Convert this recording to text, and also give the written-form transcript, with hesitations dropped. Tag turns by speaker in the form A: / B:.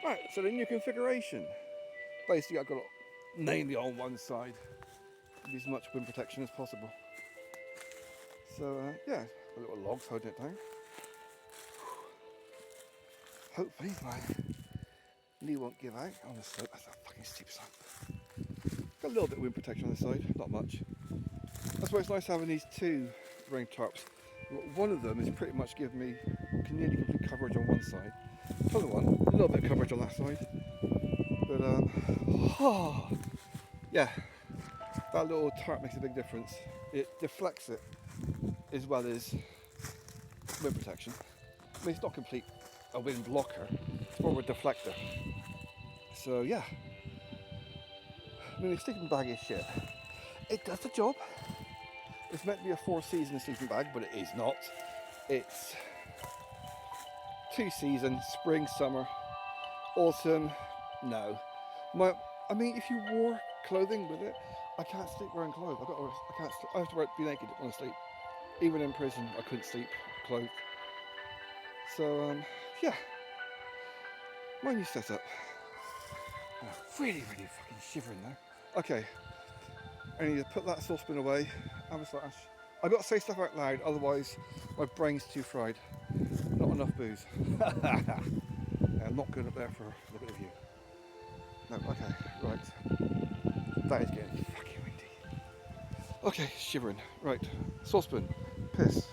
A: Right, so the new configuration. Basically, I've got it mainly on one side, with as much wind protection as possible. So yeah, a little logs holding it down. Hopefully my knee won't give out on the slope. That's a fucking steep slope. Got a little bit of wind protection on the side, not much. That's why it's nice having these two rain tarps. One of them is pretty much giving me nearly complete coverage on one side. The other one, a little bit of coverage on that side. But oh, yeah, that little tarp makes a big difference. It deflects it as well as wind protection. I mean, it's not complete a wind blocker, it's more of a deflector. So yeah, I mean, the sleeping bag is shit. It does the job. It's meant to be a 4-season sleeping bag, but it is not. It's 2 seasons, spring, summer, autumn, no. I mean, if you wore clothing with it, I can't sleep wearing clothes. I have to be naked when I sleep. Even in prison, I couldn't sleep clothed. So, yeah. My new setup. Really, really fucking shivering now. Okay. I need to put that saucepan away. Have a slash. I've got to say stuff out loud, otherwise my brain's too fried. Not enough booze. Yeah, I'm not good up there for a look at the view. No, okay, right. That is getting fucking windy. Okay, shivering. Right, saucepan, piss,